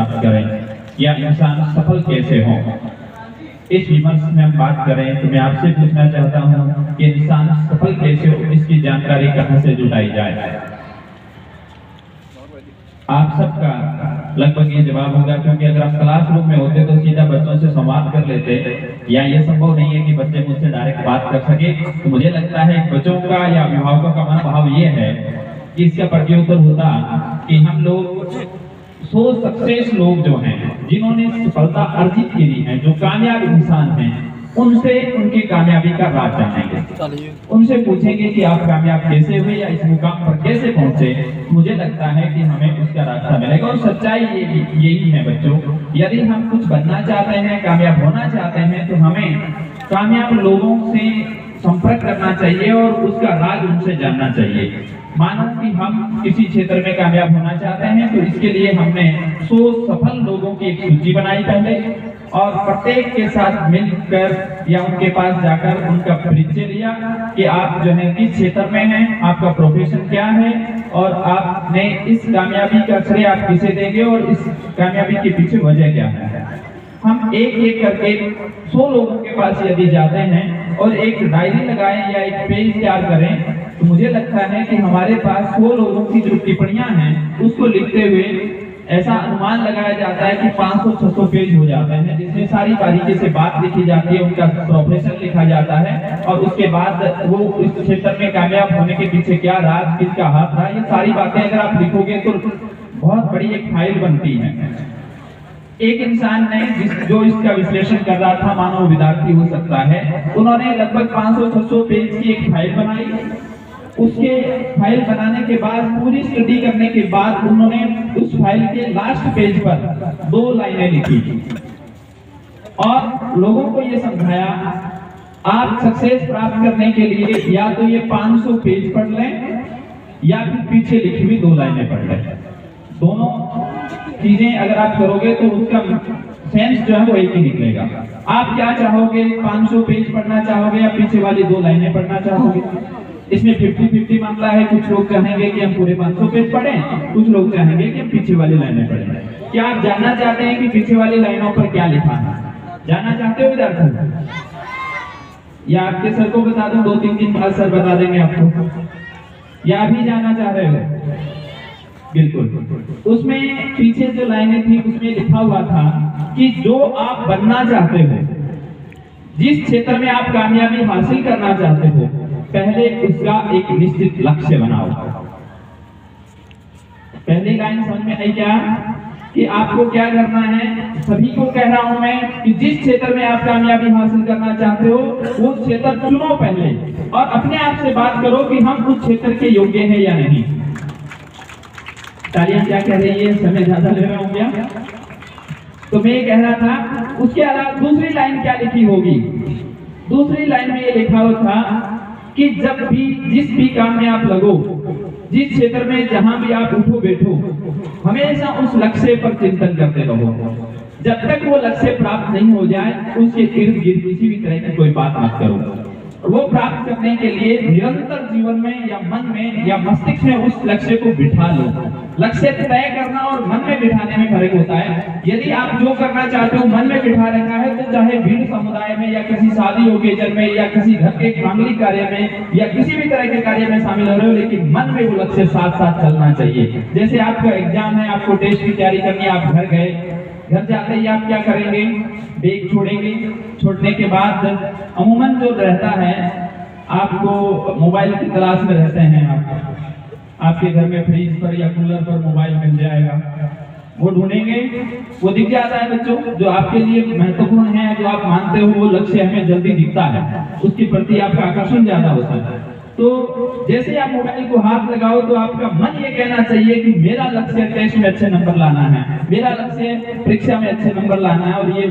प्राप्त करें या इंसान सफल कैसे हो। इस विमर्श में हम बात करें तो मैं आपसे पूछना चाहता हूं कि इंसान सफल कैसे हो, इसकी जानकारी कहां से जुटाई जाए। आप सबका लगभग ये जवाब होगा, क्योंकि अगर आप क्लासरूम में होते तो सीधा बच्चों से संवाद कर लेते, या ये संभव नहीं है कि बच्चे मुझसे डायरेक्ट बात कर सके। तो मुझे लगता है बच्चों का या अभिभावकों का मनोभाव ये है कि इसका प्रत्युत्तर होता कि हम लोग 100 सक्सेस लोग जो हैं, जिन्होंने सफलता अर्जित की है, जो कामयाब इंसान हैं, उनसे उनकी कामयाबी का राज जानेंगे। उनसे पूछेंगे कि आप कामयाब कैसे हुए या इस मुकाम पर कैसे पहुंचे। मुझे लगता है कि हमें उसका रास्ता मिलेगा। और सच्चाई यही है बच्चों, यदि हम कुछ बनना चाहते हैं, कामयाब होना चाहते हैं, तो हमें कामयाब लोगों से संपर्क करना चाहिए और उसका राज उनसे जानना चाहिए। मानो कि हम किसी क्षेत्र में कामयाब होना चाहते हैं, तो इसके लिए हमने 100 सफल लोगों की एक सूची बनाई पहले, और प्रत्येक के साथ मिलकर या उनके पास जाकर उनका परिचय लिया कि आप जो है किस क्षेत्र में हैं, आपका प्रोफेशन क्या है, और आपने इस कामयाबी का श्रेय आप किसे देंगे और इस कामयाबी के पीछे वजह क्या है। हम एक एक करके 100 लोगों के पास यदि जाते हैं और एक डायरी लगाएं या एक पेज तैयार करें, तो मुझे लगता है कि हमारे पास 100 लोगों की जो टिप्पणियां हैं उसको लिखते हुए ऐसा अनुमान लगाया जाता है कि 500-600 पेज हो जाते हैं, जिसमें सारी बारीकी से बात लिखी जाती है, उनका प्रोफेशन लिखा जाता है, और उसके बाद वो इस क्षेत्र में कामयाब होने के पीछे क्या राज, किसका हाथ रहा, ये सारी बातें अगर आप लिखोगे तो बहुत बड़ी एक फाइल बनती है। एक इंसान ने जो इसका विश्लेषण कर रहा था, मानव विद्यार्थी हो सकता है, उन्होंने लगभग 500-600 पेज की एक फाइल बनाई। उसके फाइल बनाने के बाद, पूरी स्टडी करने के बाद, उन्होंने उस फाइल के लास्ट पेज पर 2 लाइनें लिखी और लोगों को ये समझाया, आप सक्सेस प्राप्त करने के लिए या तो ये 500 पेज पढ़ लें या फिर पीछे लिखी हुई 2 लाइनें पढ़ लें। दोनों चीजें अगर आप करोगे तो उसका सेंस जो है वो एक ही निकलेगा। आप क्या चाहोगे, 500 पेज पढ़ना चाहोगे या पीछे वाली 2 लाइनें पढ़ना चाहोगे? इसमें 50-50 मामला है। कुछ लोग चाहेंगे कि हम पूरे 500 पेज पढ़ें, कुछ लोग चाहेंगे कि हम पीछे वाली लाइनें पढ़ें। क्या आप जानना चाहते हैं कि पीछे वाली लाइनों पर क्या लिखा है? जानना चाहते हो विद्यार्थी? या आपके सर को बता दूं, 2-3 दिन बाद सर बता देंगे आपको, या अभी जानना चाह रहे हो? बिल्कुल। उसमें पीछे जो लाइनें थी उसमें लिखा हुआ था कि जो आप बनना चाहते हो, जिस क्षेत्र में आप कामयाबी हासिल करना चाहते हो, पहले उसका एक निश्चित लक्ष्य बनाओ। पहली लाइन समझ में आई क्या? कि आपको क्या करना है? सभी को कह रहा हूं मैं कि जिस क्षेत्र में आप कामयाबी हासिल करना चाहते हो वो क्षेत्र चुनो पहले, और अपने आप से बात करो कि हम उस क्षेत्र के योग्य हैं या नहीं। तालियां क्या कह रही है? समय ज्यादा ले रहा हूं क्या? तो मैं ये कह रहा था, उसके अलावा दूसरी लाइन क्या लिखी होगी? दूसरी लाइन में ये लिखा हुआ था कि जब भी जिस भी काम में आप लगो, जिस क्षेत्र में जहां भी आप उठो बैठो, हमेशा उस लक्ष्य पर चिंतन करते रहो। जब तक वो लक्ष्य प्राप्त नहीं हो जाए, उसके इर्द गिर्द किसी भी तरह की कोई बात मत करो। वो प्राप्त करने के लिए निरंतर जीवन में या मन में या मस्तिष्क में उस लक्ष्य को बिठा लो। लक्ष्य तय करना और मन में बिठाने में फर्क होता है। यदि आप जो करना चाहते हो मन में बिठा रखा है, तो चाहे भीड़ समुदाय में या किसी शादी ओकेजन में या किसी घर के मांगलिक कार्य में या किसी भी तरह के कार्य में शामिल हो रहे हो, लेकिन मन में वो लक्ष्य साथ साथ चलना चाहिए। जैसे आपका एग्जाम है, आपको टेस्ट की तैयारी करनी है, आप घर गए, घर जाते ही आप क्या करेंगे? बैग छोड़ेंगे। छोड़ने के बाद अमूमन जो रहता है, आपको मोबाइल की तलाश में रहते हैं। आपके घर में फ्रिज पर या कूलर पर मोबाइल मिल जाएगा, वो ढूंढेंगे, वो दिख जाता है बच्चों। जो आपके लिए महत्वपूर्ण है, जो आप मानते हो वो लक्ष्य हमें जल्दी दिखता है, उसके प्रति आपका आकर्षण ज्यादा होता है। तो जैसे आप मोबाइल को हाथ लगाओ तो आपका मन ये कहना चाहिए कि मेरा लक्ष्य टेस्ट में अच्छे नंबर लाना है, मेरा लक्ष्य परीक्षा में अच्छे नंबर लाना है, और ये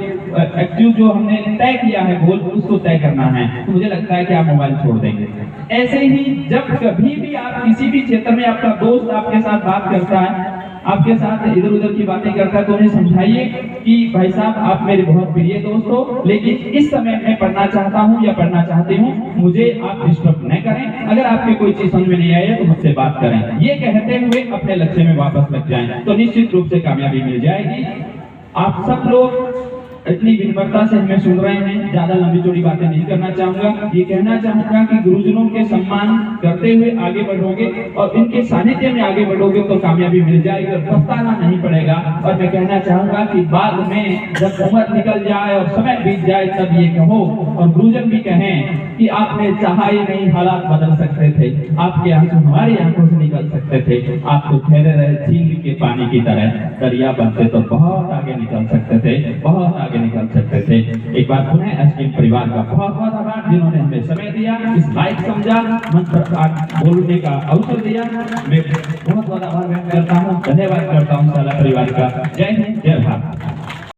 एक्टिव जो हमने तय किया है गोल, उसको तय करना है। तो मुझे लगता है कि आप मोबाइल छोड़ देंगे। ऐसे ही जब कभी भी आप किसी भी क्षेत्र में, आपका दोस्त आपके साथ बात करता है आपके साथ इधर उधर की बातें करता है तो उन्हें समझाइए कि भाई साहब आप मेरे बहुत प्रिय दोस्त हो, लेकिन इस समय मैं पढ़ना चाहता हूँ या पढ़ना चाहती हूँ, मुझे आप डिस्टर्ब न करें। अगर आपकी कोई चीज समझ में नहीं आई तो मुझसे बात करें। ये कहते हुए अपने लक्ष्य में वापस लग जाएं तो निश्चित रूप से कामयाबी मिल जाएगी। आप सब लोग इतनी विनम्रता से हमें सुन रहे हैं, ज्यादा लंबी चौड़ी बातें नहीं करना चाहूंगा। ये कहना चाहूंगा कि गुरुजनों के सम्मान करते हुए आगे बढ़ोगे और इनके सानिध्य में आगे बढ़ोगे तो कामयाबी मिल जाएगी और पछताना नहीं पड़ेगा। और मैं कहना चाहूंगा कि बाद में जब उम्र निकल जाए और समय बीत जाए तब ये कहो और गुरुजन भी कहें कि आपने चाहा ही नहीं हालात बदल सकते थे, आपके आंसू हमारी आंखों से निकल सकते थे, आप तो ठहरे रहे झील के पानी की तरह, दरिया बनते तो बहुत आगे निकल सकते थे, बहुत आगे निकल सकते थे। एक बार पुनः एसकेएम परिवार का बहुत बहुत आभार जिन्होंने हमें समय दिया, इस लायक समझा, मंच पर बोलने का अवसर दिया। मैं बहुत बहुत आभार व्यक्त करता हूँ, धन्यवाद करता हूँ साला परिवार का। जय हिंद, जय भारत।